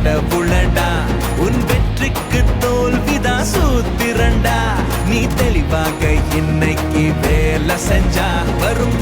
கடவுளடா உன் வெற்றிக்கு தோல்விதான் சூத்திரண்டா நீ தெளிவாக இன்னைக்கு வேலை செஞ்சா வரும்